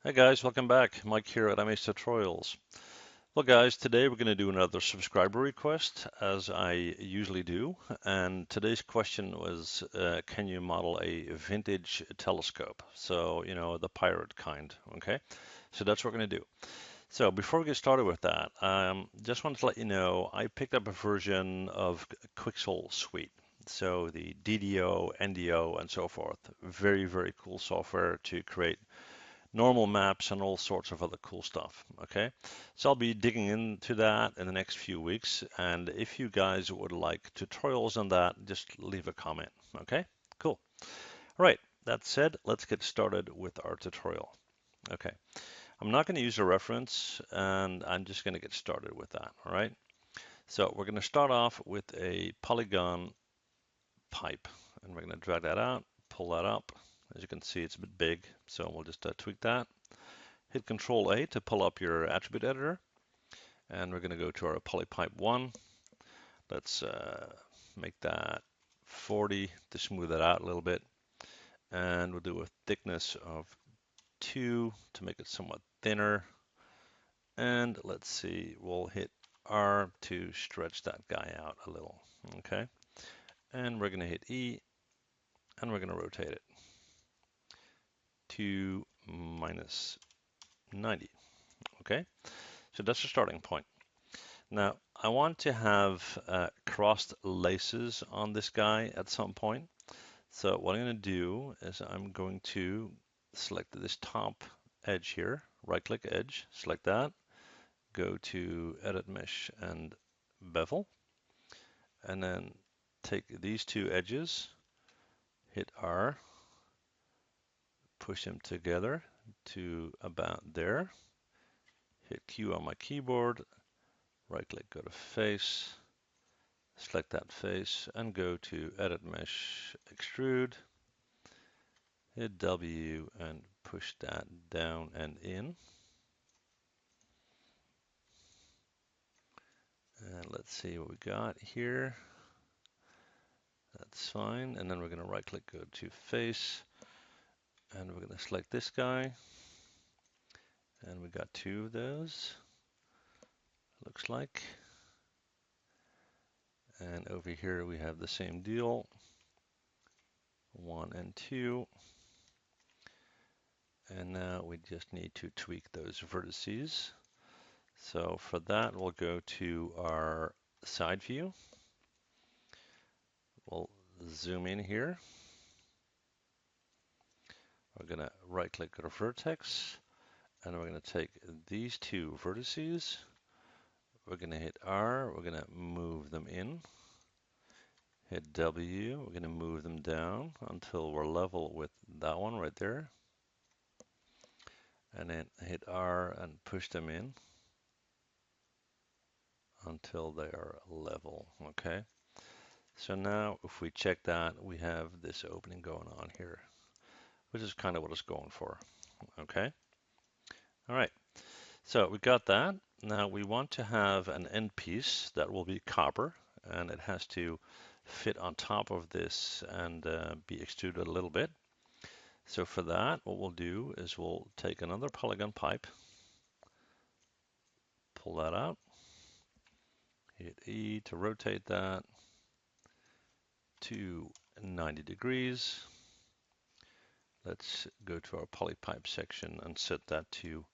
Hey guys, welcome back. Mike here at MH Tutorials. Well guys, today we're going to do another subscriber request as I usually do. And today's question was, can you model a vintage telescope? So, the pirate kind, okay? So that's what we're going to do. So before we get started with that, just wanted to let you know, I picked up a version of Quixel Suite. So the DDO, NDO, and so forth. Very, very cool software to create normal maps and all sorts of other cool stuff. Okay, so I'll be digging into that in the next few weeks. And if you guys would like tutorials on that, just leave a comment. Okay, cool. All right, that said, let's get started with our tutorial. Okay, I'm not going to use a reference and I'm just going to get started with that. All right, so we're going to start off with a polygon pipe and we're going to drag that out, pull that up. As you can see, it's a bit big, so we'll just tweak that. Hit Control A to pull up your attribute editor, and we're going to go to our Polypipe 1. Let's make that 40 to smooth it out a little bit, and we'll do a thickness of 2 to make it somewhat thinner. And let's see, we'll hit R to stretch that guy out a little. Okay, and we're going to hit E, and we're going to rotate it to -90. Okay, so that's the starting point. Now, I want to have crossed laces on this guy at some point. So what I'm going to do is I'm going to select this top edge here, right-click edge, select that, go to Edit Mesh and Bevel, and then take these two edges, hit R, push them together to about there, hit Q on my keyboard, right-click, go to Face, select that face and go to Edit Mesh, Extrude, hit W and push that down and in. And let's see what we got here. That's fine. And then we're going to right click, go to Face, and we're going to select this guy. And we got two of those, looks like. And over here we have the same deal, 1 and 2. And now we just need to tweak those vertices. So for that, we'll go to our side view. We'll zoom in here. We're going to right click, go to vertex, and we're going to take these two vertices. We're going to hit R, we're going to move them in. Hit W, we're going to move them down until we're level with that one right there. And then hit R and push them in until they are level, okay? So now if we check that, we have this opening going on here, which is kind of what it's going for, okay? All right, so we got that. Now we want to have an end piece that will be copper, and it has to fit on top of this and be extruded a little bit. So for that, what we'll do is we'll take another polygon pipe, pull that out, hit E to rotate that to 90 degrees. Let's go to our Polypipe section and set that to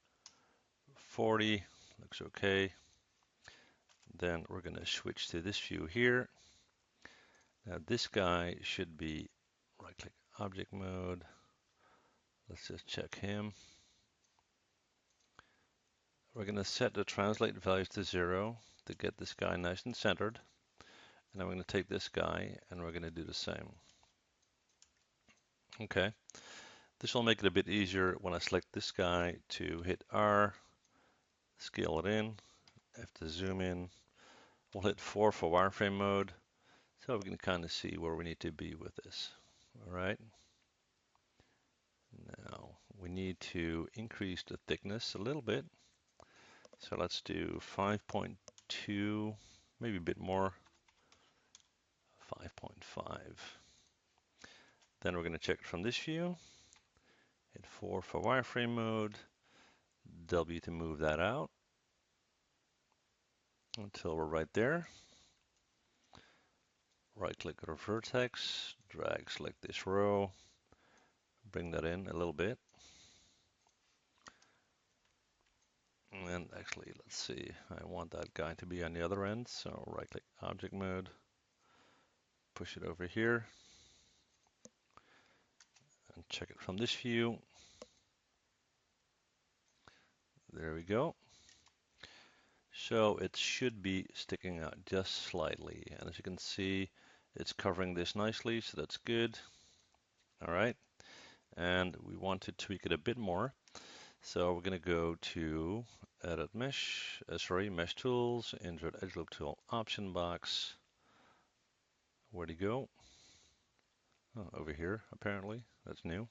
40. Looks okay. Then we're going to switch to this view here. Now this guy should be right-click object mode. Let's just check him. We're going to set the translate values to 0 to get this guy nice and centered. And then we're going to take this guy and we're going to do the same. Okay. This will make it a bit easier when I select this guy to hit R, scale it in, have to zoom in. We'll hit 4 for wireframe mode, so we can kind of see where we need to be with this. All right. Now we need to increase the thickness a little bit. So let's do 5.2, maybe a bit more, 5.5. Then we're going to check it from this view. Hit 4 for wireframe mode. W to move that out until we're right there. Right click our vertex, drag, select this row, bring that in a little bit. And actually, let's see, I want that guy to be on the other end. So right click object mode, push it over here and check it from this view. There we go. So it should be sticking out just slightly. And as you can see, it's covering this nicely, so that's good. All right. And we want to tweak it a bit more. So we're going to go to Edit Mesh, Mesh Tools, Insert Edge Loop Tool, Option Box. Where'd he go? Oh, over here, apparently. That's new.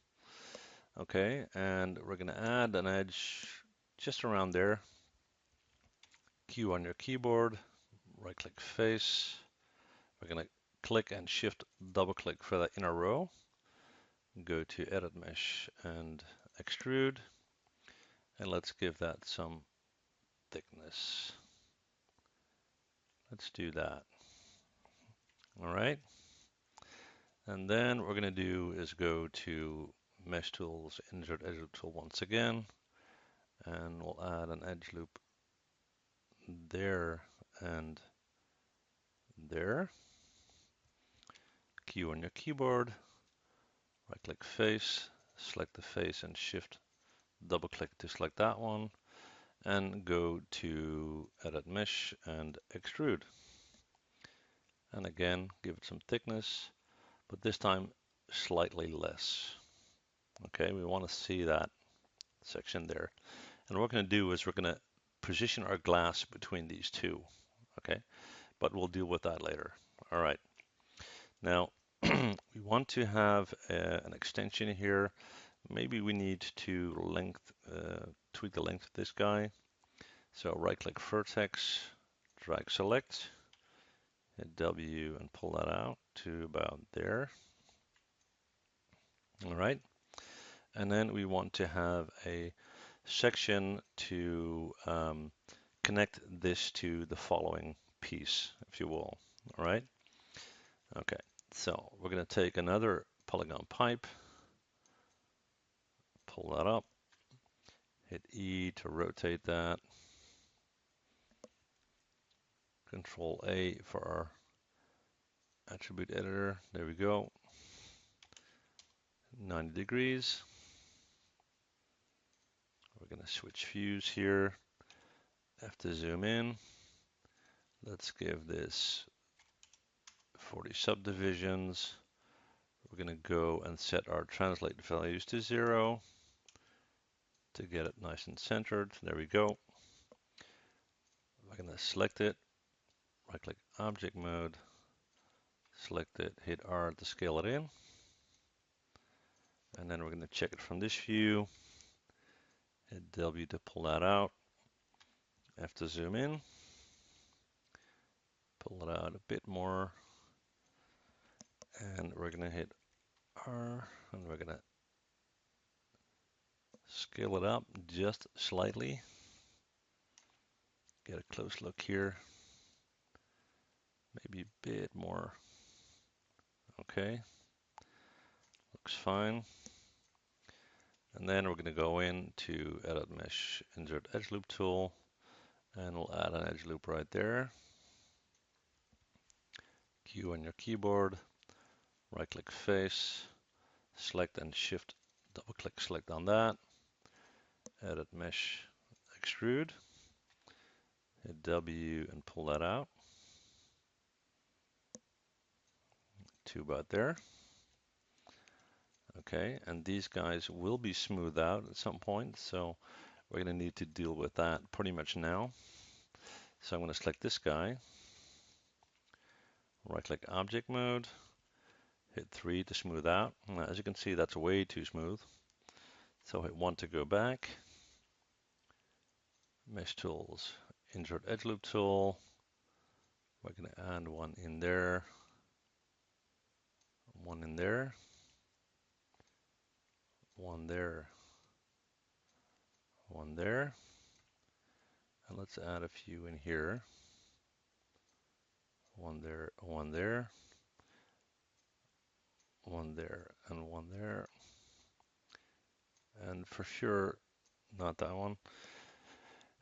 Okay, and we're going to add an edge just around there. Q on your keyboard, right-click face. We're going to click and shift double-click for that inner row. Go to Edit Mesh and Extrude. And let's give that some thickness. Let's do that. All right. And then what we're going to do is go to Mesh Tools, Insert Edge Loop Tool once again, and we'll add an edge loop there and there. Q on your keyboard, right click face, select the face and shift double click to select that one, and go to Edit Mesh and Extrude. And again, give it some thickness, but this time slightly less. Okay, we want to see that section there. And what we're going to do is we're going to position our glass between these two. Okay, but we'll deal with that later. All right. Now, we want to have an extension here. Maybe we need to tweak the length of this guy. So right-click vertex, drag select, hit W and pull that out to about there. All right. And then we want to have a section to connect this to the following piece, if you will. All right. Okay. So we're going to take another polygon pipe, pull that up, hit E to rotate that, Control A for our attribute editor. There we go. 90 degrees. We're going to switch views here. Have to zoom in. Let's give this 40 subdivisions. We're going to go and set our translate values to 0 to get it nice and centered. There we go. I'm going to select it, right click object mode, select it, hit R to scale it in. And then we're going to check it from this view, hit W to pull that out. Have to zoom in, pull it out a bit more, and we're going to hit R, and we're going to scale it up just slightly. Get a close look here, maybe a bit more. Okay, looks fine. And then we're going to go into Edit Mesh, Insert Edge Loop Tool, and we'll add an edge loop right there. Q on your keyboard, right click face, select and shift, double click, select on that. Edit Mesh, Extrude, hit W and pull that out to about there. Okay, and these guys will be smoothed out at some point, so we're going to need to deal with that pretty much now. So I'm going to select this guy, right click object mode, hit 3 to smooth out. Now, as you can see, that's way too smooth. So hit 1 to go back. Mesh tools, insert edge loop tool. We're going to add one in there, one in there, one there, one there. And let's add a few in here. One there, one there, one there, and one there. And for sure, not that one.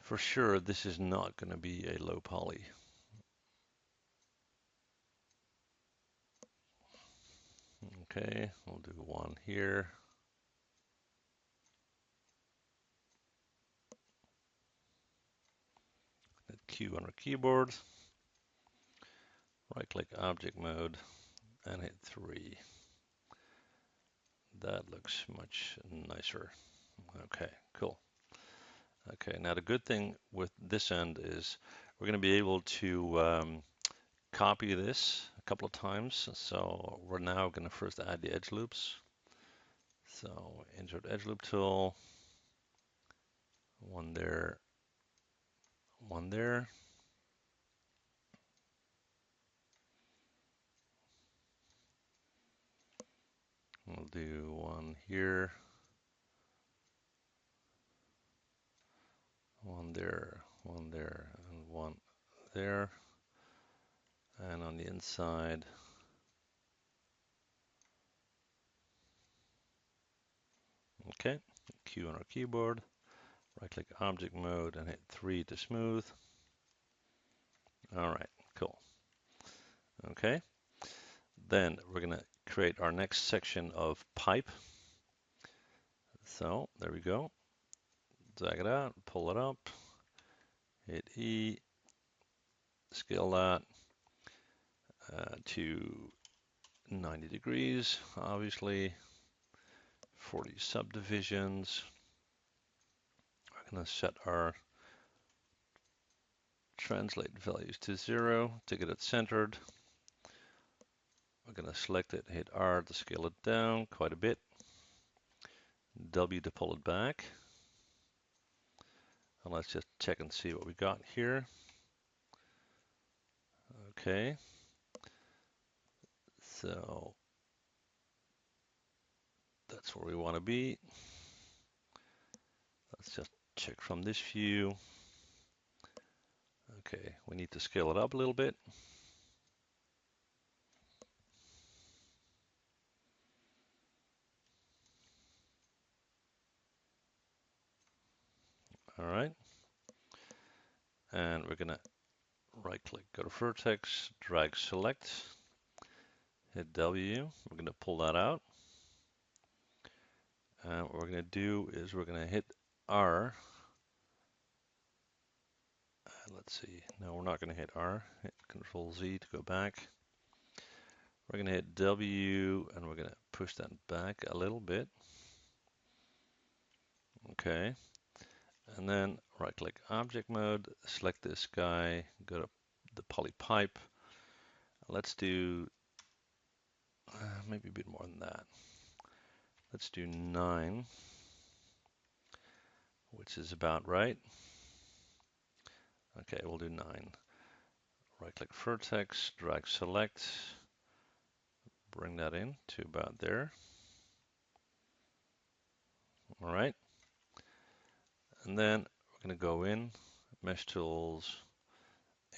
For sure, this is not going to be a low poly. Okay, we'll do one here. Hit Q on our keyboard. Right click object mode and hit 3. That looks much nicer. Okay, cool. Okay, now the good thing with this end is we're going to be able to copy this a couple of times. So we're now going to first add the edge loops. So insert edge loop tool, one there, one there. We'll do one here, one there, and one there. And on the inside, okay, Q on our keyboard, right click object mode and hit 3 to smooth. All right, cool. Okay, then we're going to create our next section of pipe. So there we go. Drag it out, pull it up, hit E, scale that to 90 degrees, obviously, 40 subdivisions. We're going to set our translate values to 0 to get it centered. We're going to select it, hit R to scale it down quite a bit, W to pull it back. And let's just check and see what we got here. Okay, so that's where we want to be. Let's just check from this view. Okay, we need to scale it up a little bit. All right, and we're going to right click, go to vertex, drag select, hit W. We're going to pull that out. And what we're going to do is we're going to hit R. Let's see. No, we're not going to hit R. Hit Control Z to go back. We're going to hit W and we're going to push that back a little bit. Okay. And then right click object mode, select this guy, go to the Polypipe. Let's do maybe a bit more than that. Let's do 9, which is about right. Okay, we'll do 9. Right click vertex, drag select, bring that in to about there. All right. And then we're going to go in, mesh tools,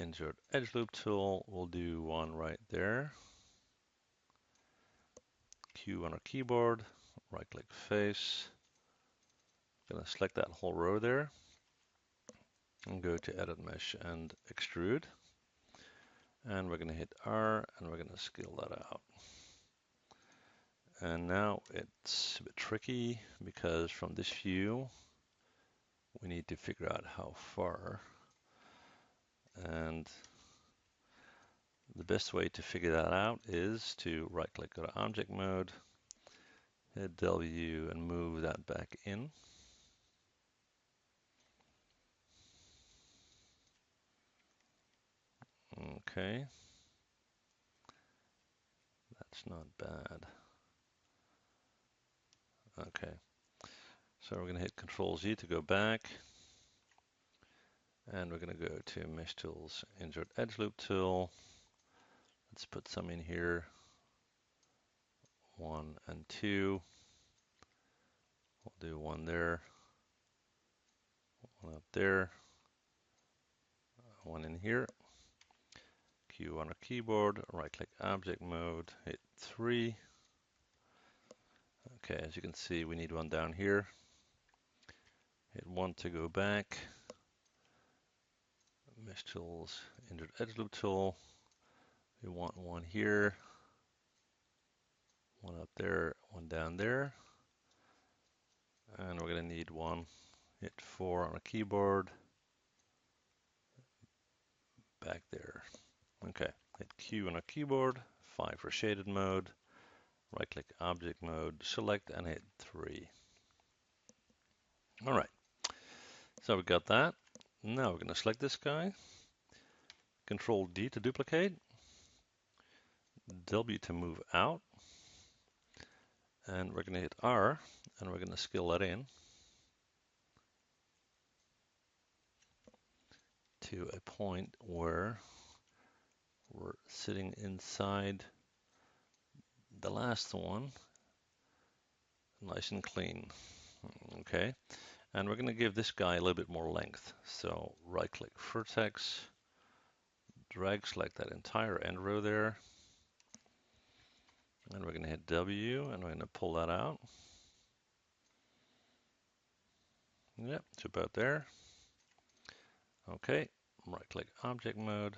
insert edge loop tool. We'll do one right there. Q on our keyboard, right click face. Going to select that whole row there and go to edit mesh and extrude. And we're going to hit R and we're going to scale that out. And now it's a bit tricky because from this view, we need to figure out how far. And the best way to figure that out is to right click, go to object mode, hit W and move that back in. Okay, that's not bad. Okay, so we're going to hit Control Z to go back. And we're going to go to Mesh Tools, insert Edge Loop Tool. Let's put some in here. 1 and 2. We'll do one there. one up there, one in here. Q on our keyboard, right-click object mode, hit 3. Okay, as you can see, we need one down here. Hit 1 to go back. Mesh tools, insert edge loop tool. We want one here, one up there, one down there. And we're going to need one. Hit 4 on our keyboard. Back there. Okay, hit Q on our keyboard, 5 for shaded mode. Right-click object mode, select and hit 3. All right, so we got that. Now we're going to select this guy. Control D to duplicate. W to move out. And we're going to hit R, and we're going to scale that in to a point where we're sitting inside the last one, nice and clean. Okay, and we're going to give this guy a little bit more length. So right-click vertex, drag select that entire end row there, and we're going to hit W, and we're going to pull that out. Yep, it's about there. Okay, right-click object mode.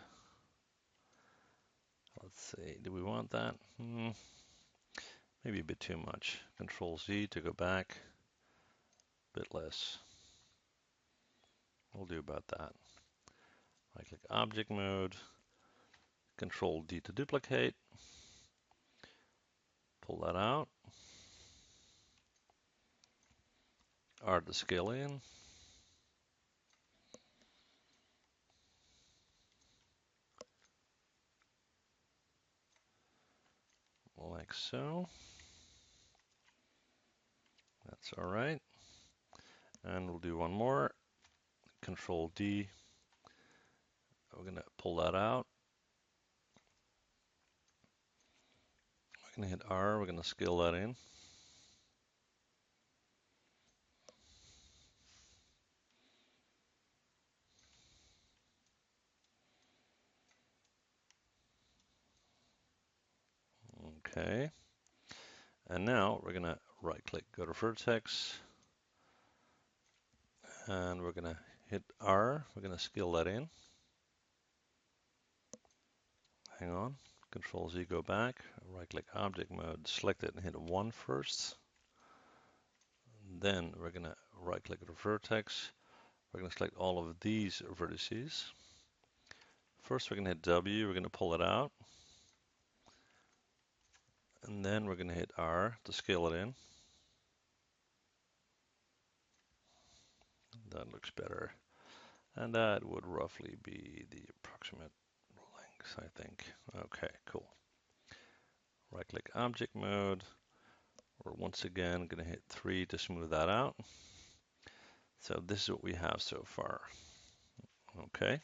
Let's see, do we want that? Maybe a bit too much. Control Z to go back, a bit less. We'll do about that. Right-click object mode, Control D to duplicate, pull that out, R to scale in, like so. That's all right. And we'll do one more. Control D. We're going to pull that out. We're going to hit R. We're going to scale that in. Okay. And now we're going to right-click, go to vertex, and we're going to hit R. We're going to scale that in. Hang on. Control Z, go back. Right-click object mode, select it and hit 1 first. Then we're going to right-click the vertex. We're going to select all of these vertices. First, we're going to hit W. We're going to pull it out. And then we're going to hit R to scale it in. That looks better. And that would roughly be the approximate length, I think. Okay, cool. Right-click object mode. We're once again going to hit 3 to smooth that out. So this is what we have so far. Okay.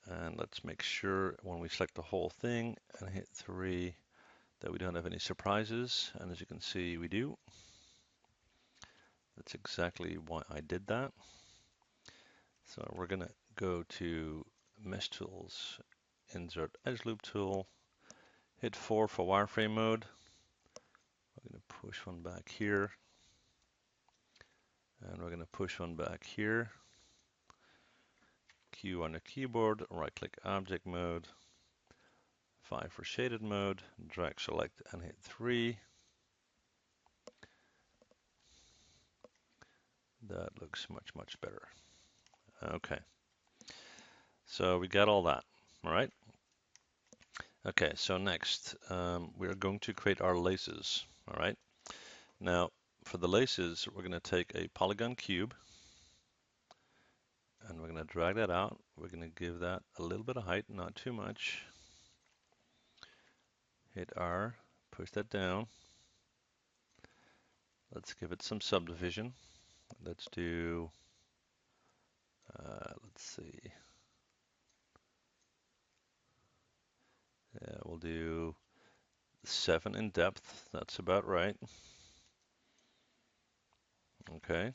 And let's make sure when we select the whole thing and hit 3 that we don't have any surprises. And as you can see, we do. That's exactly why I did that. So we're going to go to Mesh Tools, insert Edge Loop Tool, hit 4 for wireframe mode. We're going to push one back here. And we're going to push one back here. Q on the keyboard, right-click object mode, 5 for shaded mode, drag select and hit 3. That looks much, much better. Okay, so we got all that, all right? Okay, so next, we're going to create our laces, all right? Now, for the laces, we're going to take a polygon cube, and we're going to drag that out. We're going to give that a little bit of height, not too much. Hit R, push that down. Let's give it some subdivision. Let's do, let's see. Yeah, we'll do 7 in depth. That's about right. Okay.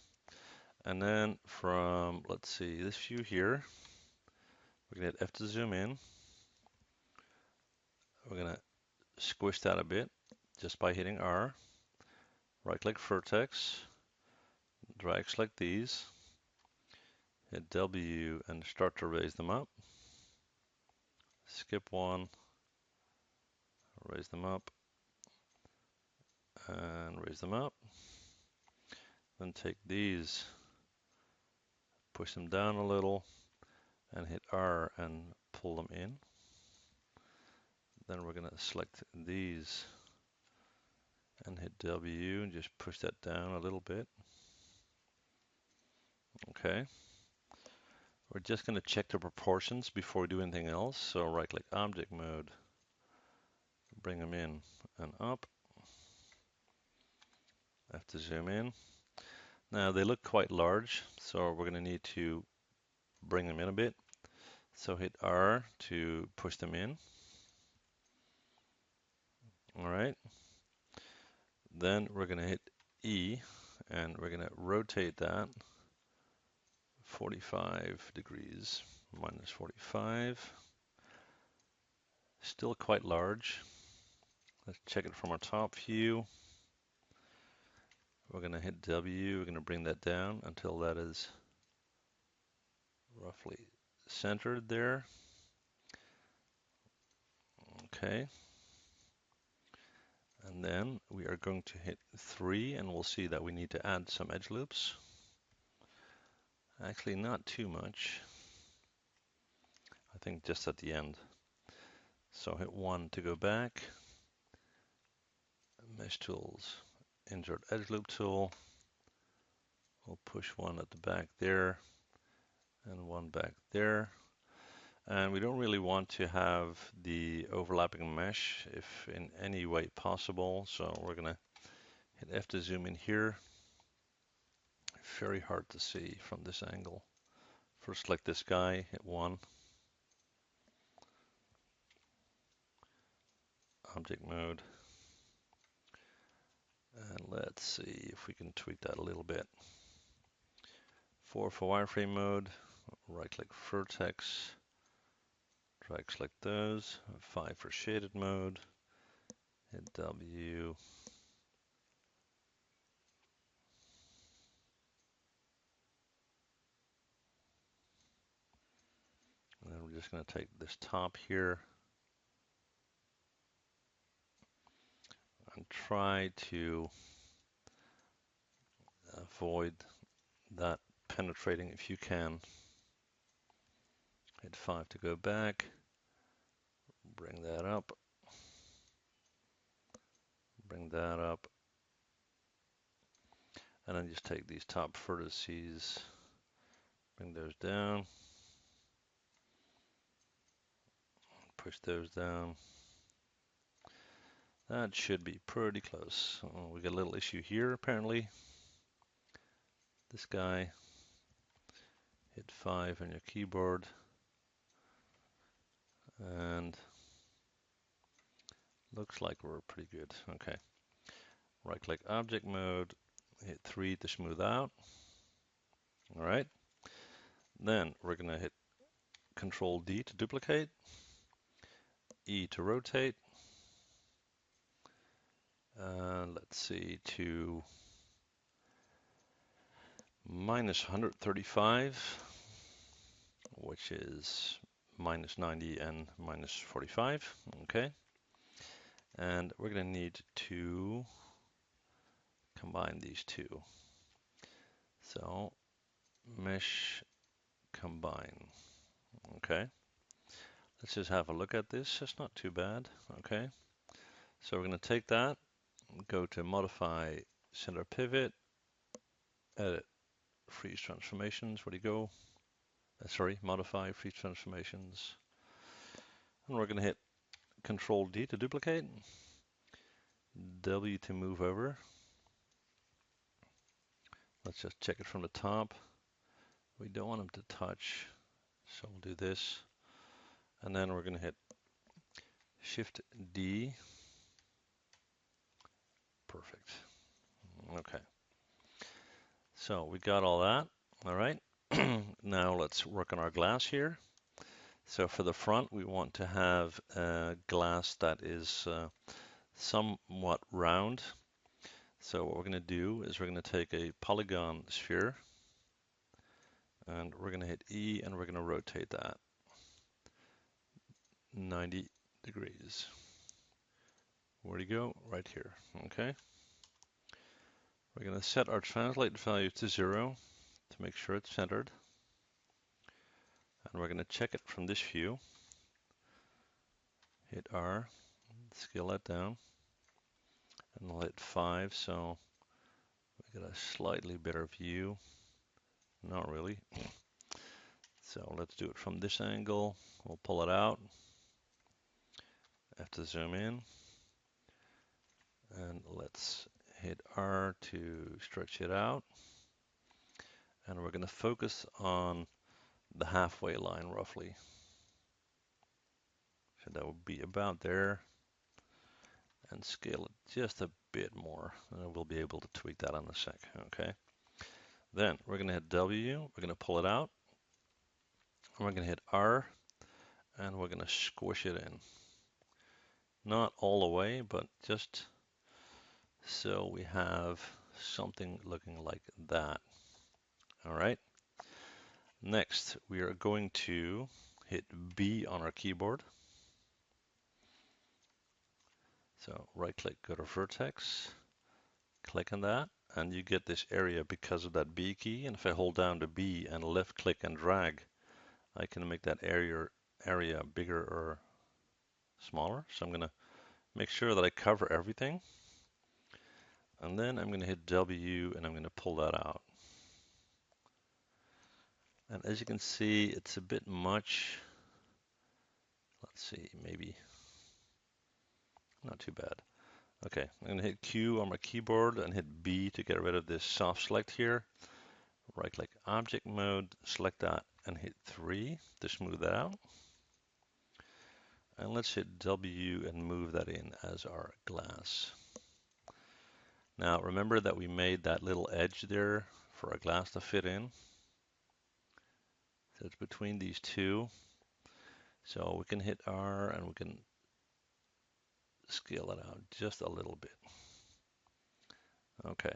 And then from, let's see, this view here, we're going to hit F to zoom in. We're going to squish that a bit just by hitting R. Right-click vertex, drag select these, hit W and start to raise them up. Skip one, raise them up, and raise them up. Then take these, push them down a little, and hit R and pull them in. Then we're going to select these and hit W and just push that down a little bit. Okay. We're just going to check the proportions before we do anything else. So right-click Object Mode, bring them in and up. I have to zoom in. Now they look quite large, so we're going to need to bring them in a bit. So hit R to push them in. All right. Then we're going to hit E and we're going to rotate that 45 degrees, minus 45. Still quite large. Let's check it from our top view. We're going to hit W. We're going to bring that down until that is roughly centered there. Okay. And then we are going to hit 3 and we'll see that we need to add some edge loops. Actually, not too much. I think just at the end. So hit 1 to go back. Mesh tools, insert edge loop tool. We'll push one at the back there and one back there. And we don't really want to have the overlapping mesh if in any way possible. So we're going to hit F to zoom in here. Very hard to see from this angle. First select this guy, hit 1. Object mode. And let's see if we can tweak that a little bit. 4 for wireframe mode, right click vertex, drag select those. 5 for shaded mode, hit W. And then we're just going to take this top here and try to avoid that penetrating if you can. Hit 5 to go back, bring that up, bring that up, and then just take these top vertices, bring those down, push those down. That should be pretty close. We got a little issue here apparently. This guy, hit 5 on your keyboard, and looks like we're pretty good. Okay. Right click object mode, hit 3 to smooth out. All right. Then we're going to hit Control D to duplicate, E to rotate, and let's see, to minus 135, which is minus 90 and minus 45. Okay. And we're going to need to combine these two. So mesh combine. Okay. Let's just have a look at this. It's not too bad. Okay. So we're going to take that, go to modify center pivot, edit freeze transformations. Where do you go? Sorry, modify freeze transformations. And we're going to hit Control D to duplicate, W to move over. Let's just check it from the top. We don't want them to touch, so we'll do this. And then we're going to hit Shift D. Perfect. Okay. So we got all that. All right, now let's work on our glass here. So for the front, we want to have a glass that is somewhat round. So what we're going to do is we're going to take a polygon sphere and we're going to hit E and we're going to rotate that 90 degrees. Where'd you go? Right here. Okay. We're going to set our translate value to 0 to make sure it's centered. And we're going to check it from this view. Hit R, scale that down, and we'll hit 5 so we get a slightly better view. Not really. So let's do it from this angle. We'll pull it out. I have to zoom in. And let's hit R to stretch it out. And we're going to focus on the halfway line roughly. So that would be about there. And scale it just a bit more. And we'll be able to tweak that in a sec. Okay. Then we're going to hit W. We're going to pull it out. And we're going to hit R. And we're going to squish it in. Not all the way, but just so we have something looking like that. All right. Next, we are going to hit B on our keyboard. So right click, go to vertex, click on that, and you get this area because of that B key. And if I hold down the B and left click and drag, I can make that area bigger or smaller. So I'm going to make sure that I cover everything. And then I'm going to hit W and I'm going to pull that out. And as you can see, it's a bit much. Let's see, maybe not too bad. Okay, I'm going to hit Q on my keyboard and hit B to get rid of this soft select here. Right click object mode, select that and hit 3 to smooth that out. And let's hit W and move that in as our glass. Now remember that we made that little edge there for our glass to fit in. So it's between these two. So we can hit R and we can scale it out just a little bit. Okay,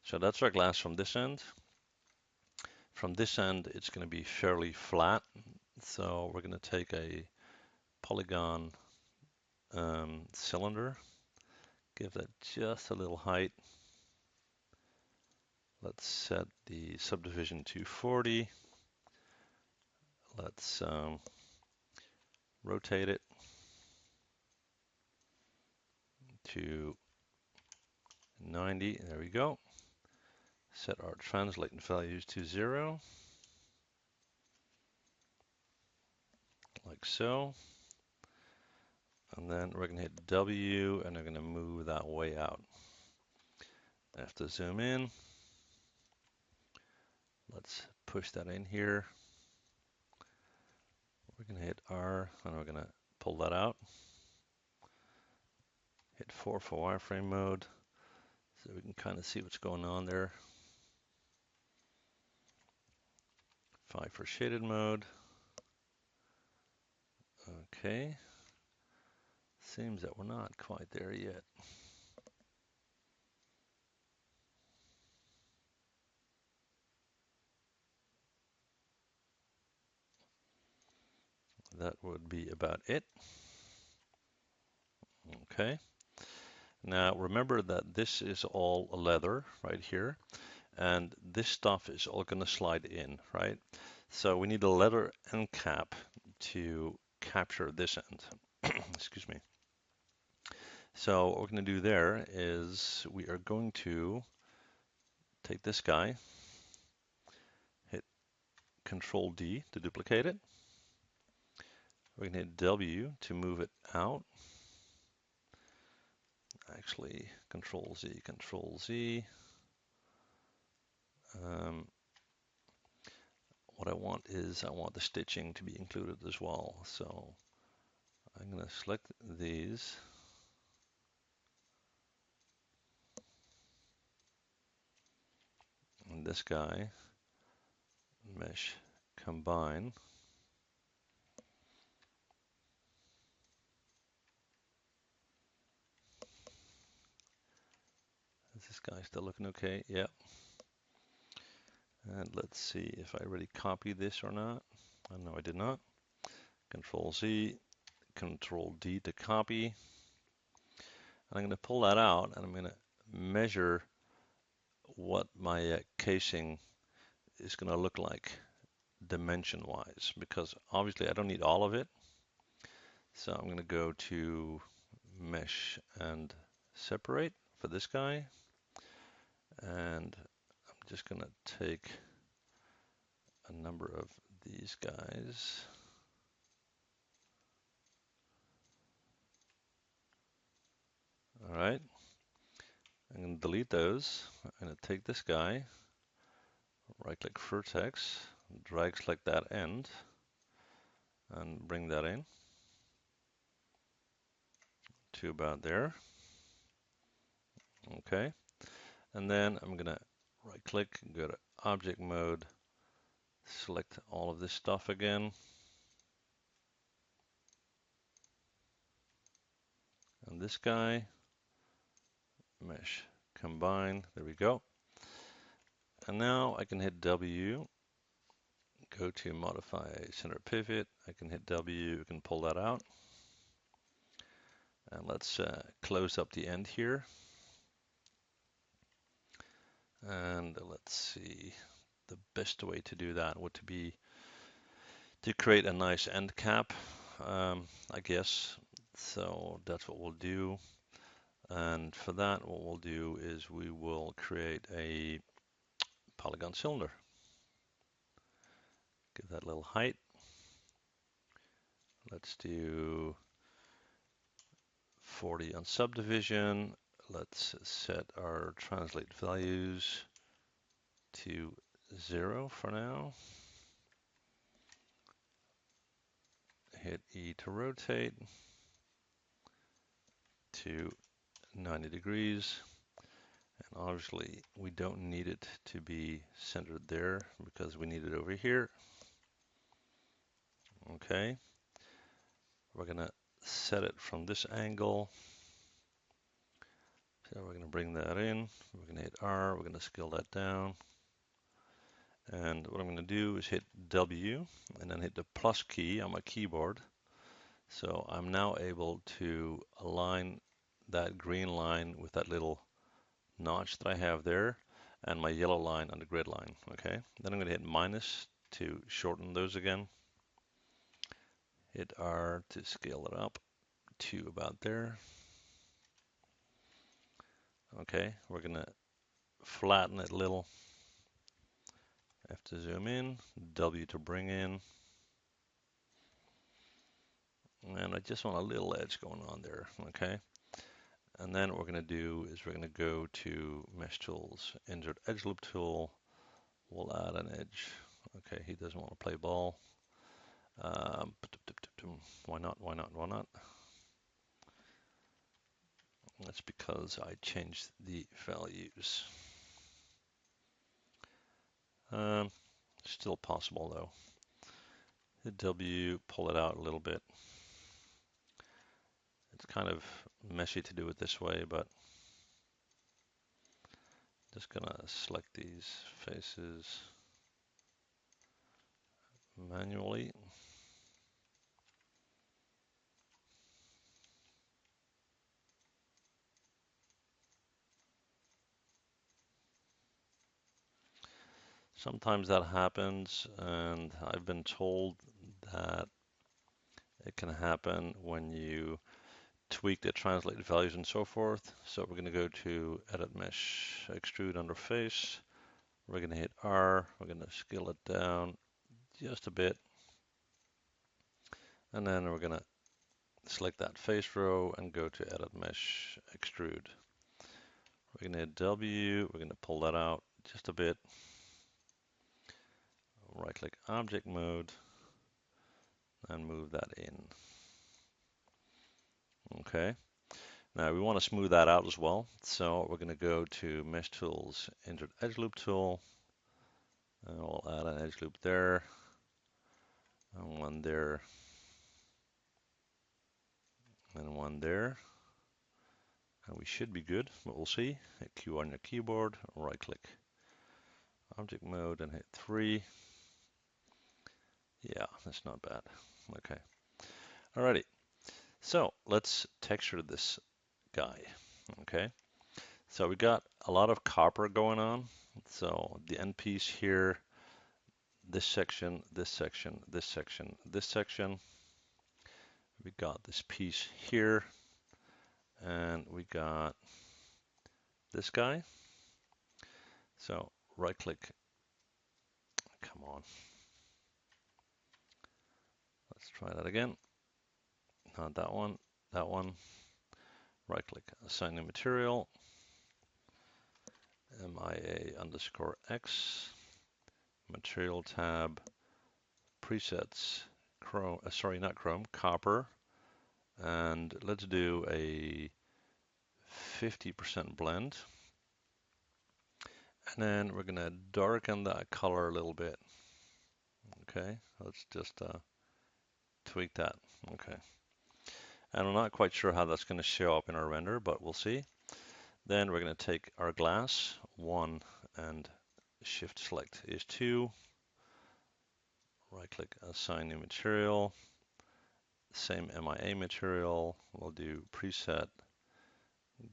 so that's our glass from this end. From this end, it's going to be fairly flat. So we're going to take a polygon cylinder, give that just a little height. Let's set the subdivision to 40. Let's rotate it to 90. There we go. Set our translate values to 0, like so. And then we're going to hit W and I'm going to move that way out. I have to zoom in. Let's push that in here. We're going to hit R and we're going to pull that out. Hit 4 for wireframe mode so we can kind of see what's going on there. 5 for shaded mode. Okay. Seems that we're not quite there yet. That would be about it. Okay. Now remember that this is all leather right here, and this stuff is all going to slide in, right? So we need a leather end cap to capture this end. Excuse me. So what we're going to do there is we are going to take this guy, hit Control D to duplicate it. We're going to hit W to move it out. Actually, Control Z, Control Z. What I want is I want the stitching to be included as well. So I'm going to select these. And this guy. mesh combine. Is this guy still looking okay? Yep. And let's see if I already copied this or not. Oh, no, I did not. Control Z, Control D to copy. And I'm going to pull that out and I'm going to measure what my casing is going to look like dimension-wise, because obviously I don't need all of it. So I'm going to go to mesh and separate for this guy. And I'm just going to take a number of these guys. All right. I'm going to delete those. I'm going to take this guy, right-click vertex, drag select that end, and bring that in to about there. Okay. And then I'm going to right-click, go to object mode, select all of this stuff again. And this guy, mesh combine, there we go. And now I can hit W, go to modify center pivot. I can hit W, you can pull that out. And let's close up the end here. And let's see, the best way to do that would be to create a nice end cap, I guess. So that's what we'll do. And for that, what we'll do is we will create a polygon cylinder. Give that a little height. Let's do 40 on subdivision. Let's set our translate values to 0 for now. Hit E to rotate to 90 degrees. And obviously we don't need it to be centered there because we need it over here. Okay. We're going to set it from this angle. So we're going to bring that in. We're going to hit R. We're going to scale that down. And what I'm going to do is hit W and then hit the plus key on my keyboard. So I'm now able to align that green line with that little notch that I have there and my yellow line on the grid line. Okay. Then I'm going to hit minus to shorten those again. Hit R to scale it up to about there. Okay. We're going to flatten it a little. F to zoom in, W to bring in. And I just want a little edge going on there, okay? And then what we're going to do is we're going to go to Mesh Tools, insert Edge Loop Tool. We'll add an edge. Okay, he doesn't want to play ball. Why not, why not, why not? That's because I changed the values. Still possible though. Hit W, pull it out a little bit. It's kind of messy to do it this way, but just gonna select these faces manually. Sometimes that happens, and I've been told that it can happen when you tweak the translated values and so forth. So we're going to go to Edit Mesh, Extrude Under Face. We're going to hit R. We're going to scale it down just a bit. And then we're going to select that face row and go to Edit Mesh, Extrude. We're going to hit W. We're going to pull that out just a bit. Right-click Object Mode and move that in. Okay. Now we want to smooth that out as well. So we're going to go to Mesh Tools, insert Edge Loop Tool, And we'll add an edge loop there, and one there, and one there. And we should be good, but we'll see. Hit Q on your keyboard, right click object mode and hit 3. Yeah, that's not bad. Okay. Alrighty. So let's texture this guy. Okay. So we got a lot of copper going on. So the end piece here, this section, this section, this section, this section. We got this piece here, and we got this guy. So right click, come on. Let's try that again. Not that one, that one. Right click, assign new material, MIA_X, material tab, presets, chrome, sorry, not chrome, copper. And let's do a 50% blend. And then we're gonna darken that color a little bit. Okay, let's just tweak that. Okay. And I'm not quite sure how that's gonna show up in our render, but we'll see. Then we're gonna take our glass, 1, and shift select is 2. Right click, assign new material. Same MIA material. We'll do preset,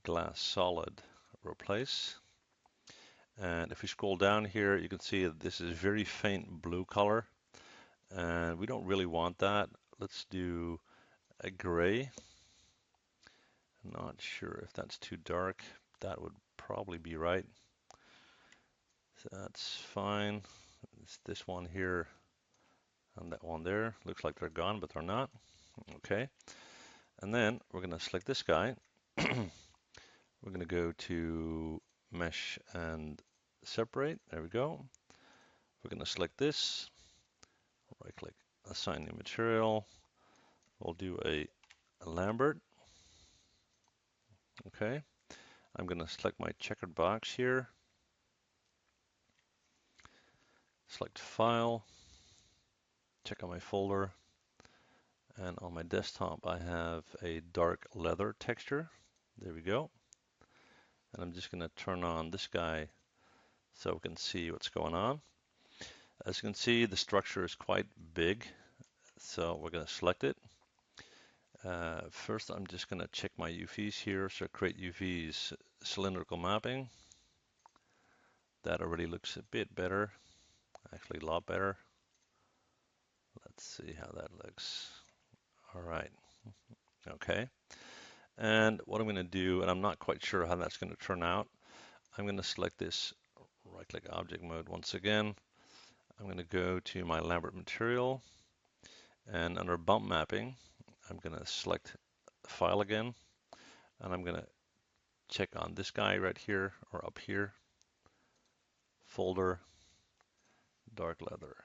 glass solid, replace. And if we scroll down here, you can see that this is very faint blue color, and we don't really want that. Let's do a gray. I'm not sure if that's too dark. That would probably be right. So that's fine. It's this one here and that one there. Looks like they're gone, but they're not. Okay. And then we're going to select this guy. We're going to go to mesh and separate. There we go. We're going to select this. Right click, assign new material. We'll do a Lambert. Okay. I'm going to select my checkered box here. Select file. Check out my folder. And on my desktop, I have a dark leather texture. There we go. And I'm just going to turn on this guy so we can see what's going on. As you can see, the structure is quite big, so we're going to select it. First, I'm just going to check my UVs here. So create UVs cylindrical mapping. That already looks a bit better, actually a lot better. Let's see how that looks. All right, okay. And what I'm going to do, and I'm not quite sure how that's going to turn out, I'm going to select this, right click object mode once again. I'm going to go to my Lambert material, and under bump mapping, I'm going to select file again, and I'm going to check on this guy right here or up here, folder, dark leather.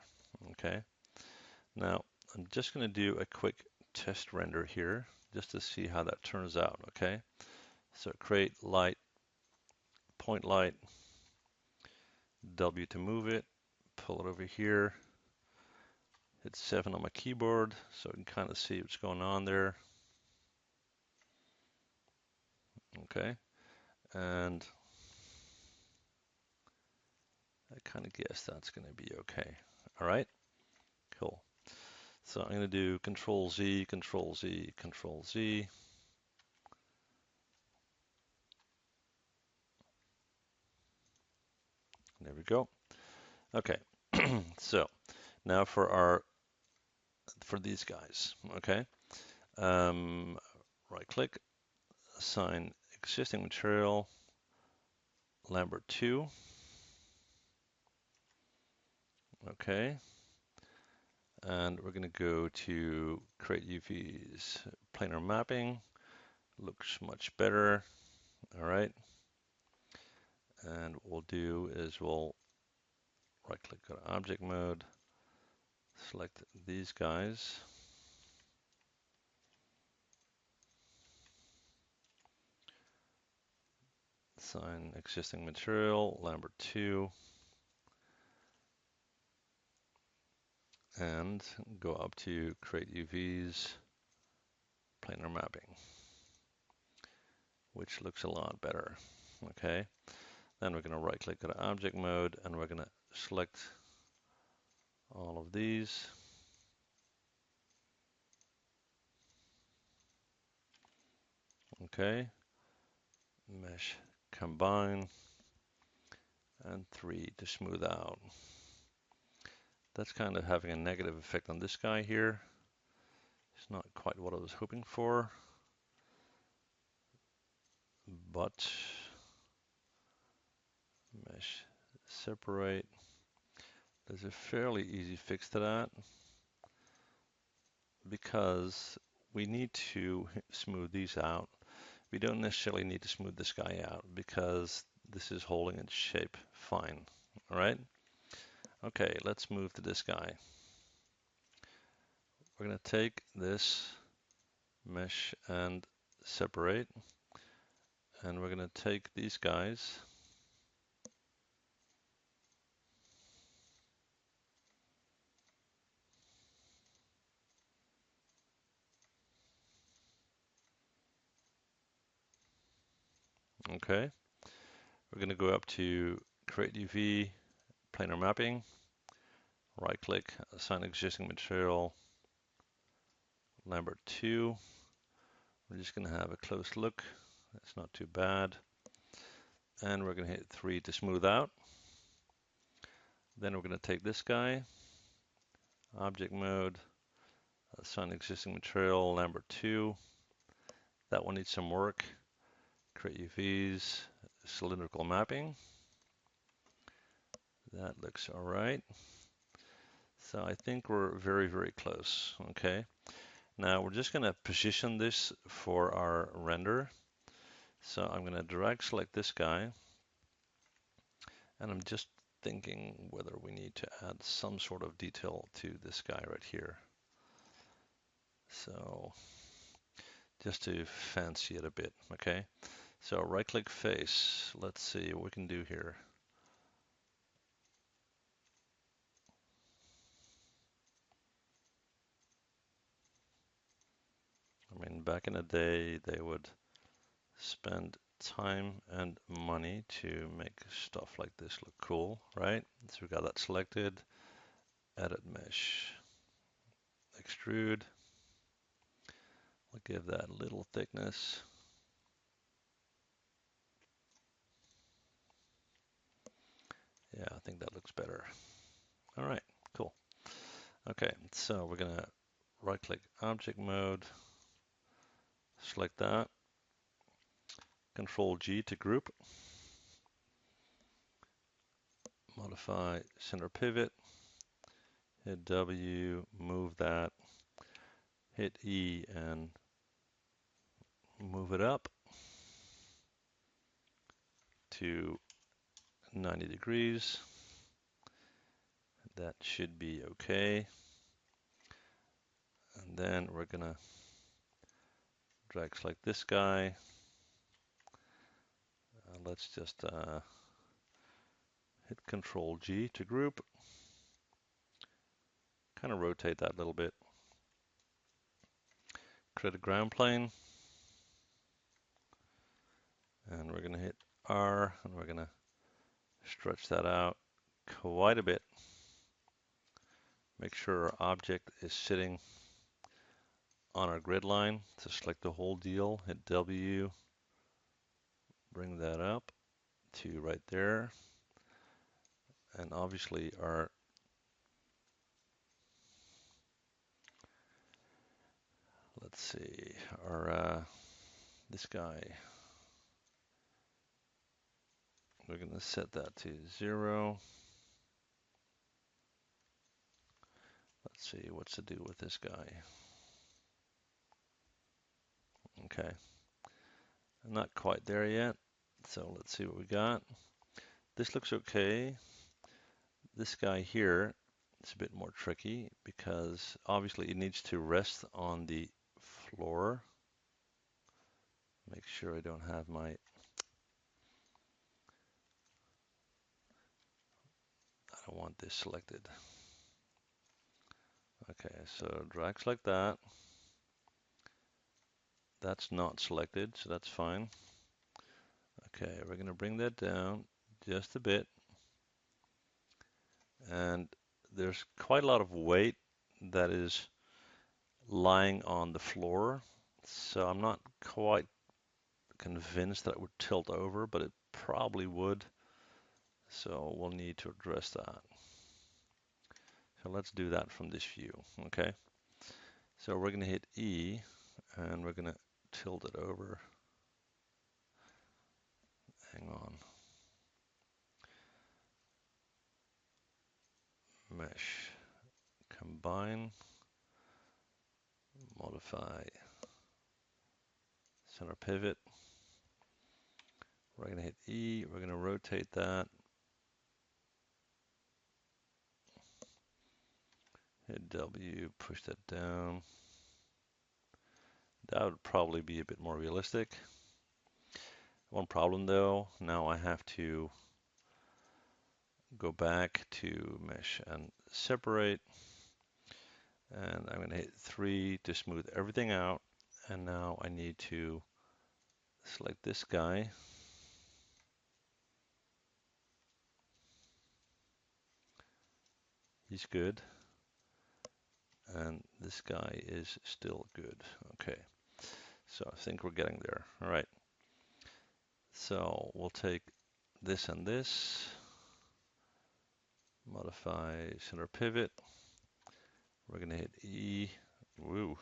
Okay. Now I'm just going to do a quick test render here just to see how that turns out. Okay. So create light, point light, W to move it, pull it over here, hit 7 on my keyboard so I can kind of see what's going on there. Okay. And I kind of guess that's going to be okay. All right. Cool. So I'm going to do Control Z, Control Z, Control Z. There we go. Okay. So now for these guys. Okay. Right click, assign existing material, Lambert 2. Okay. And we're going to go to create UVs, planar mapping. Looks much better. All right. And what we'll do is we'll right click on object mode, select these guys. Assign existing material, Lambert 2. and go up to create UVs, planar mapping, which looks a lot better. Okay, then we're going to right click at object mode and we're going to select all of these. Okay, mesh combine and 3 to smooth out. That's kind of having a negative effect on this guy here. It's not quite what I was hoping for, but mesh separate. There's a fairly easy fix to that because we need to smooth these out. We don't necessarily need to smooth this guy out because this is holding its shape fine. All right. Okay, let's move to this guy. We're going to take this mesh and separate, and we're going to take these guys okay. We're going to go up to create UV, planar mapping, right click, assign existing material, Lambert 2. We're just going to have a close look. That's not too bad. And we're going to hit 3 to smooth out. Then we're going to take this guy, object mode, assign existing material, Lambert 2. That one needs some work. Create UVs, cylindrical mapping. That looks all right. So I think we're very, very close. Okay. Now we're just going to position this for our render. So I'm going to drag select this guy. And I'm just thinking whether we need to add some sort of detail to this guy right here. So just to fancy it a bit, okay? So right click face, let's see what we can do here. I mean, back in the day, they would spend time and money to make stuff like this look cool, right? So we got that selected, edit mesh, extrude. We'll give that a little thickness. Yeah, I think that looks better. All right, cool. Okay, so we're gonna right click object mode, select that, Control G to group, modify center pivot, hit W, move that, hit E and move it up to 90 degrees. That should be okay. And then we're gonna drag select this guy. Let's just hit Control G to group. Kind of rotate that a little bit. Create a ground plane. And we're gonna hit R and we're gonna stretch that out quite a bit. Make sure our object is sitting on our grid line. So select the whole deal, hit W, bring that up to right there. And obviously our let's see, our this guy, we're going to set that to 0. Let's see what's to do with this guy. Okay, not quite there yet. So let's see what we got. This looks okay. This guy here, it's a bit more tricky because obviously it needs to rest on the floor. Make sure I don't have my, I don't want this selected. Okay, so drags like that. That's not selected, so that's fine. Okay, we're going to bring that down just a bit. And there's quite a lot of weight that is lying on the floor. So I'm not quite convinced that it would tilt over, but it probably would. So we'll need to address that. So let's do that from this view, okay? So we're going to hit E, and we're going to tilt it over. Hang on. Mesh, combine, modify, center pivot. We're going to hit E, we're going to rotate that. Hit W, push that down. That would probably be a bit more realistic. One problem though, now I have to go back to mesh and separate. And I'm going to hit 3 to smooth everything out. And now I need to select this guy. He's good. And this guy is still good. Okay, so I think we're getting there. All right. So we'll take this and this, modify center pivot. We're going to hit E. Woo.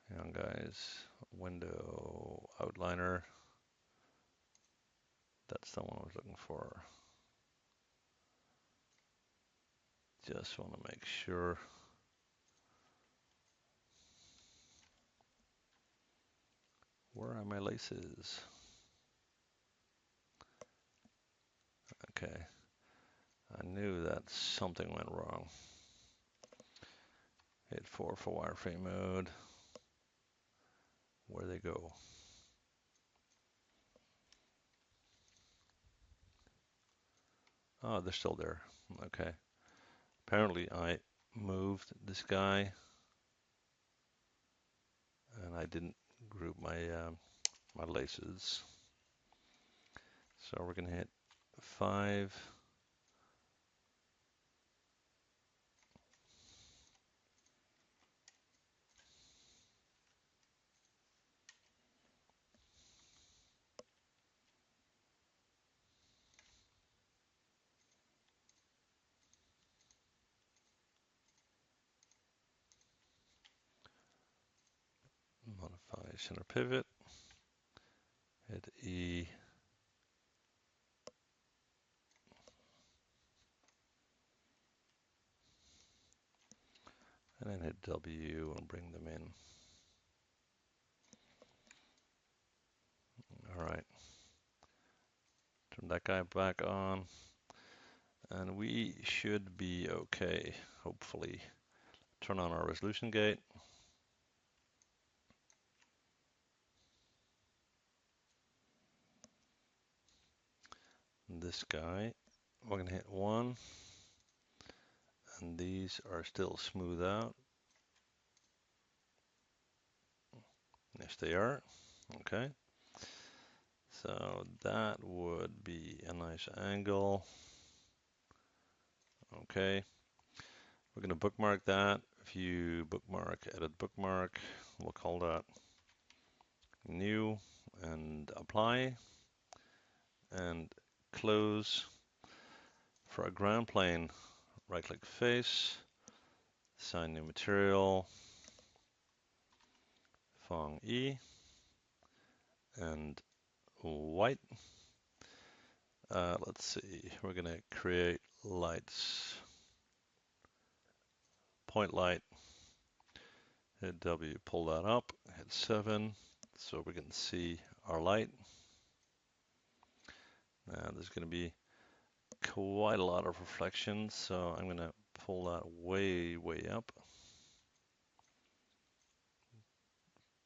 Hang on, guys. Window outliner. That's the one I was looking for. Just want to make sure. Where are my laces? Okay. I knew that something went wrong. Hit 4 for wireframe mode. Where'd they go? Oh, they're still there. Okay. Apparently I moved this guy and I didn't group my laces. So we're going to hit 5. Modify center pivot. Hit E. And then hit W and bring them in. All right. Turn that guy back on. And we should be okay, hopefully. Turn on our resolution gate. This guy, we're going to hit 1. And these are still smooth out. Yes, they are. Okay. So that would be a nice angle. Okay. We're going to bookmark that. View bookmark, edit bookmark. We'll call that new and apply and close. For our ground plane, right click face, assign new material, Fong E, and white. Let's see, we're going to create lights, point light, hit W, pull that up, hit 7, so we can see our light. Now there's going to be quite a lot of reflections, so I'm going to pull that way, way up.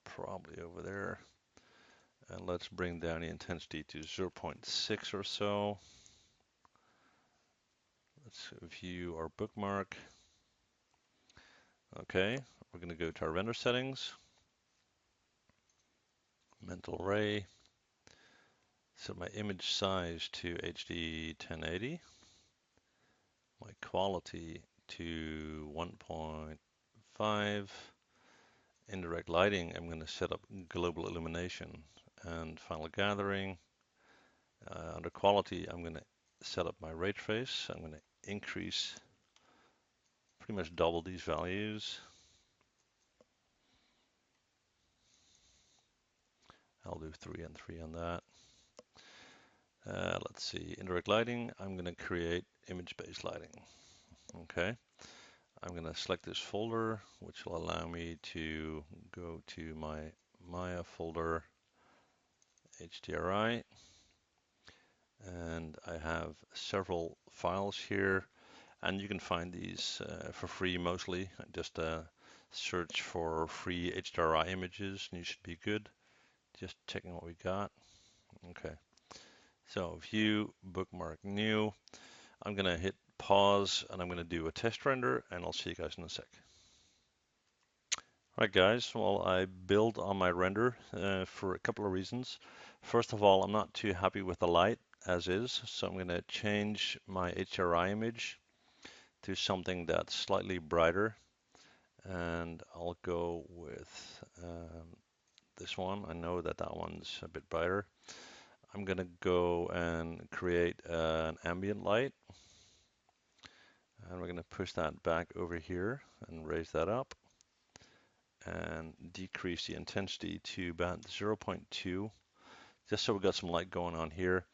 Probably over there. And let's bring down the intensity to 0.6 or so. Let's view our bookmark. Okay, we're going to go to our render settings, mental ray, set my image size to HD 1080, my quality to 1.5, indirect lighting, I'm going to set up global illumination and final gathering. Under quality, I'm going to set up my ray trace. I'm going to increase, pretty much double these values. I'll do 3 and 3 on that. Let's see, indirect lighting, I'm going to create image-based lighting. Okay, I'm going to select this folder, which will allow me to go to my Maya folder, HDRI, and I have several files here, and you can find these for free mostly. Just search for free HDRI images, and you should be good. Just checking what we got. Okay. So view, bookmark new. I'm going to hit pause and I'm going to do a test render and I'll see you guys in a sec. All right, guys. Well, I built on my render for a couple of reasons. First of all, I'm not too happy with the light as is, so I'm going to change my HDRI image to something that's slightly brighter. And I'll go with this one. I know that that one's a bit brighter. I'm going to go and create an ambient light. And we're going to push that back over here and raise that up and decrease the intensity to about 0.2, just so we've got some light going on here.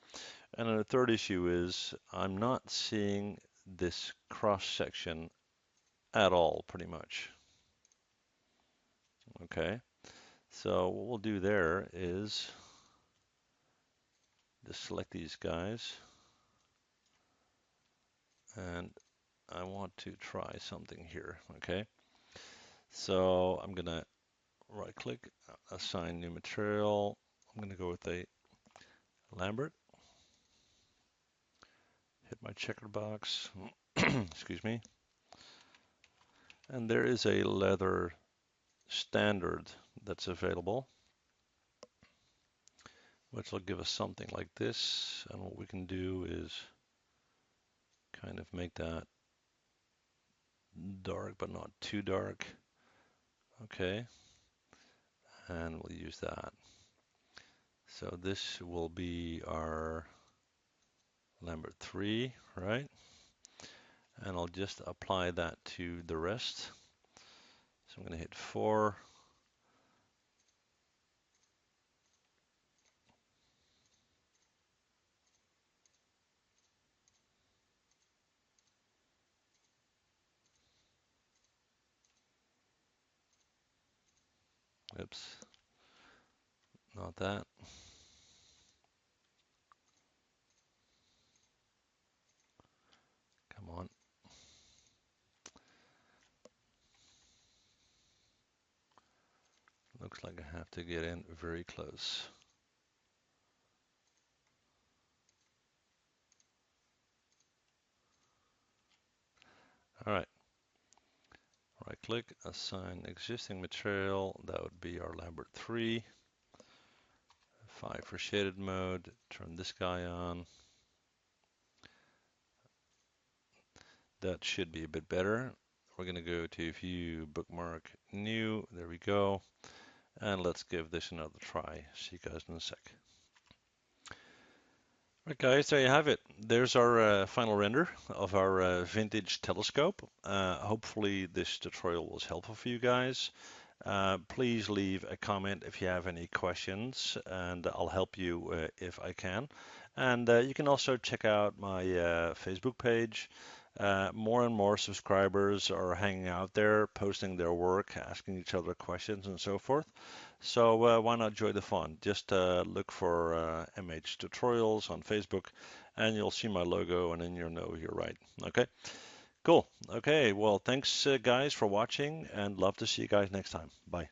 And then the third issue is I'm not seeing this cross section at all, pretty much. Okay, so what we'll do there is just select these guys, and I want to try something here. Okay, so I'm gonna right click, assign new material. I'm gonna go with a Lambert, hit my checker box, excuse me, and there is a leather standard that's available, which will give us something like this. And what we can do is kind of make that dark, but not too dark. Okay, and we'll use that. So this will be our Lambert 3, right? And I'll just apply that to the rest. So I'm going to hit 4. Oops, not that. Come on. Looks like I have to get in very close. All right. Right click, assign existing material. That would be our Lambert 3. 5 for shaded mode. Turn this guy on. That should be a bit better. We're going to go to view, bookmark, new. There we go. And let's give this another try. See you guys in a sec. Right, guys, there you have it. There's our final render of our vintage telescope. Hopefully this tutorial was helpful for you guys. Please leave a comment if you have any questions, and I'll help you if I can. And you can also check out my Facebook page. More and more subscribers are hanging out there, posting their work, asking each other questions, and so forth. So why not join the fun? Just look for MH Tutorials on Facebook, and you'll see my logo, and then you'll know you're right. Okay, cool. Okay, well, thanks guys for watching, and love to see you guys next time. Bye.